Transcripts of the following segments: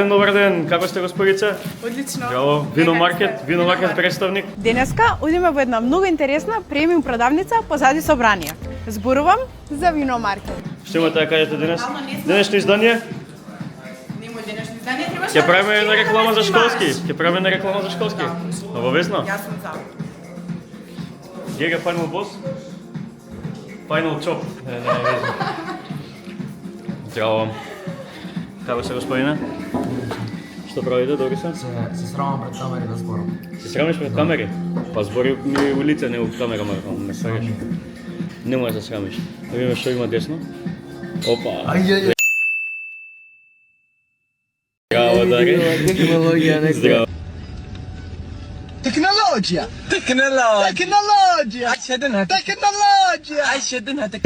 Добар ден, како сте господице? Одлично. Браво, вино маркет представник. Денеска одиме во една многу интересна премиум продавница позади собрание. Зборувам за вино маркет. Што имате да кажете денес? Денешно издание? Нема денешно издание, требаше. Ќе правиме една реклама за школски. Обавезно? Јас сум за. Гега Final Boss? Final Chop. Не везно. Здраво. Како се господине? Што правите, добри се? Се срамам пред камери да зборам. Се срамиш пред камери? Па збори ми у лице, не у камера, ме срамиш. Не може да се срамиш. Да видиме што има десно. Опа! Здраво, Дари. Технологија некоја. Здраво. Технологија!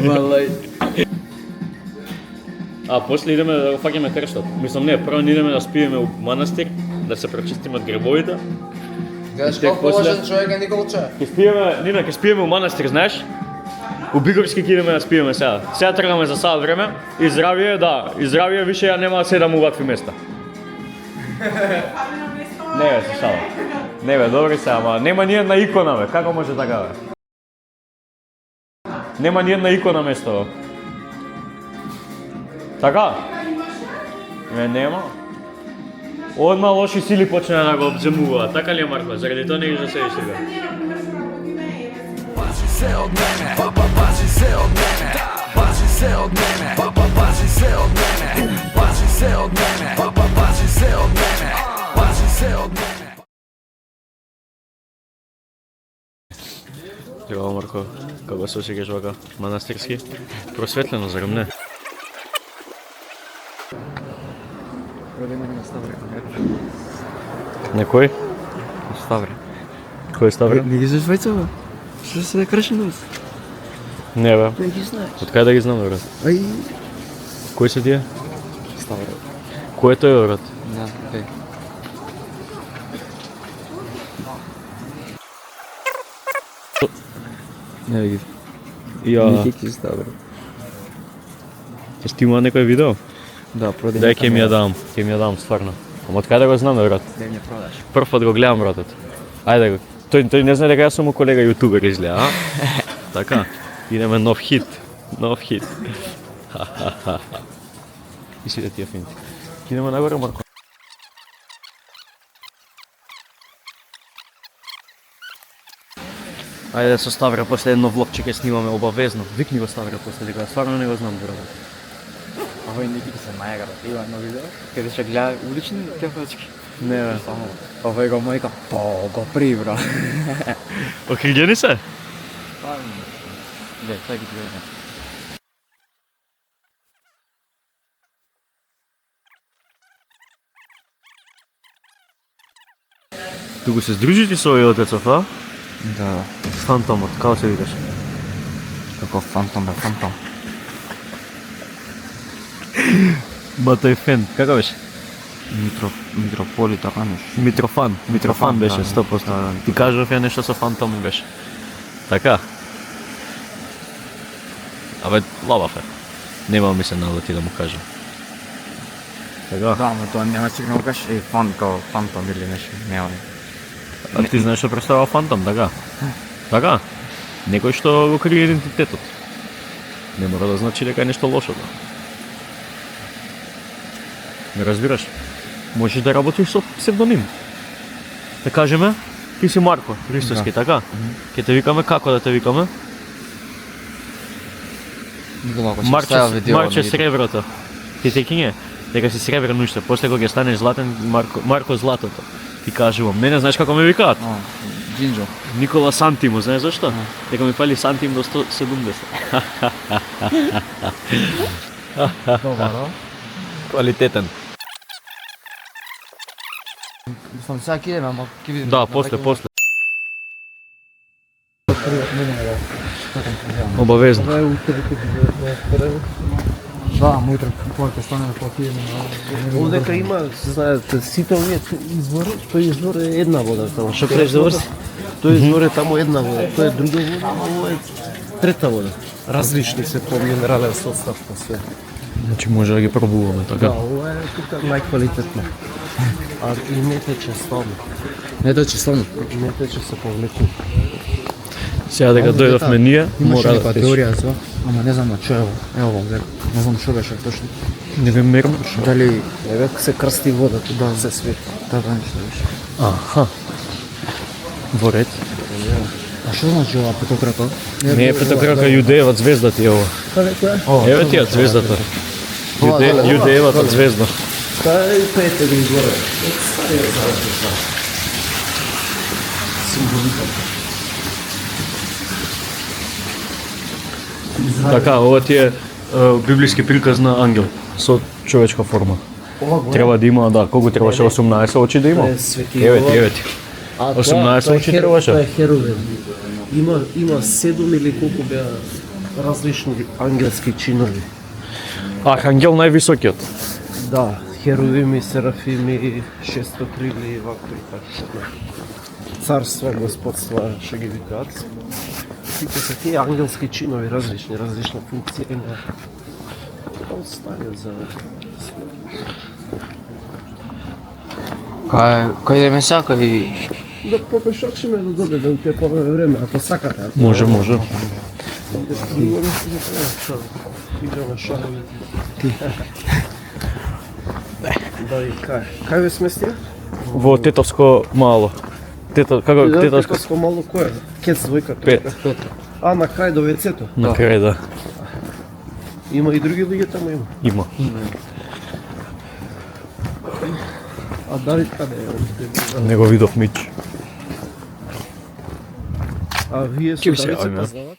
Валај. А после идеме да го фаќаме крштот. Мислам не, прво идеме да спиеме у манастир, да се прочистиме од гребовите. Гледаш колку важен човек е Николче. Ќе спиеме у манастир, знаеш? У Бигорски ќе идеме да спиеме сега. Сега тргаме за сад време и здравие, да, и здравие више ја нема да седам у вакви места. Не бе, се шала. Не бе, добри се, ама нема ни една икона бе, како може така бе? Нема ни една икона место. Така? Нема. Одма лоши сили почна да го обземуваат, така ли е Марко? Заради тоа не ги заседиш сега. Пази се од мене, пази се од мене, пази се од мене, пази се од мене, пази се од мене, пази се од мене, пази се од мене. Здраво Марко, како се осеќаш вака манастирски? Просветлено, зарем не? Родиме на Ставре. Некој? Ставре. Кој е Ставре? Не ги знаеш вајцава? Што се да краши нос? Не бе. Не ги знаеш. Од кај да ги знам, брат? Ај. Кој се тие? Ставре. Кој е тој, брат? Не, ај. Не ги. Ја. Никики Ставре. Ти има некој видео? Да, продај. Дај ќе ми ја дам, стварно. Ама од кај да го знам, брат? Де ми ја продаш? Прв пат го гледам, братот. Ајде го. Тој не знае дека јас сум му колега јутубер изгледа, а? Така. Идеме нов хит. И си да тие финти. Идеме нагоре, Марко. Ајде со Ставра после едно влогче ќе снимаме обавезно. Викни го Ставра после дека стварно не го знам, брат. Овој Никики се мајка да има едно видео, каде ќе гледа улични кефачки. Не бе. Само, овој го мајка, го прибра. Охриѓени се? Де, сега ги гледам. Туку се здружити со овој отецов, а? Да, Фантомот, како се викаш? како фантом бе, фантом. Батој фен, како беше? Митрополи, така нешто. Митрофан беше, да, 100%. да. Ти кажав ја нешто со фантом беше. Така? Абе, лабав е. Нема ми се налети да му кажам. Така? Да, но тоа нема сигурно да кажеш фантом или нешто, нема. А ти знаеш што представува фантом, така? Така? Некој што го крие идентитетот. Не мора да значи дека е нешто лошо. Не разбираш? Можеш да работиш со псевдоним. Да кажеме, ти си Марко Ристовски, така? Ќе те викаме како да те викаме? Марче Среброто. Ти те кине? Дека си сребрено уште, после кога ќе станеш златен, Марко Златото. Ти кажувам, не знаеш како ме викаат? Джинджо. Никола Сантимо, знаеш зашто? Дека ми фали сантим до 170. Добро. Квалитетен. Мислам, сега ќе идеме, ама ќе видиме. Да, после. Обавезно. Да, мутро, повеќе стане по-фирно. Овдека има, знаете, сите овие извори, тој извор е една вода таму. Што кажеш да врси? Тој извор е таму една вода, тој е друга вода, а ова е трета вода. Различни се по минерален состав по све. Значи може да ги пробуваме Да, така. ова е тука најквалитетно. А и не тече слабо. Не да числено. Не тече се повлеку. Сега дека дојдовме ние, Имаше мора да некоја тече. теорија за тоа, ама не знам на што е ово. Ево, не знам што беше точно. Не ве мерам. Дали Еве се крсти водата, да, се свети. да нешто беше. Аха. Во ред. А што значи ова петокрака? Не е петокрака, Јудеевата звезда ти е ова. Еве ти ја звездата. Јудеевата звезда. Та е и пете го изгоре. Старија заврши. Символика. Така, ова ти е библиски приказ на ангел со човечка форма. Треба да има, да, колку требаше 18 очи да има? Е, свети Еве ти, ова. еве ти. 18 очи требаше. Тоа е херовим. Има 7 или колку беа различни ангелски чинови. Архангел највисокиот. Да, херовими, серафими, шестокрили, вако и така. Царства, господства, што ги викаат. Сите се тие ангелски чинови, различни функции на оставиот за Кој да ме сака и да попешачиме до доде да те повеме време, ако сакате. Може. Друго нешто не треба, што игра на шаровите. Да, и кај ве сместија? Во Тетовско мало. Како Тетовско? Тетовско мало кој? Кец двојка. Пет. А, на крај до вецето? На крај, да. Има и други луѓе таму има. Има. А дали каде е? Не го видов мич. А вие Ќе со се Давид се јавиме. познавате?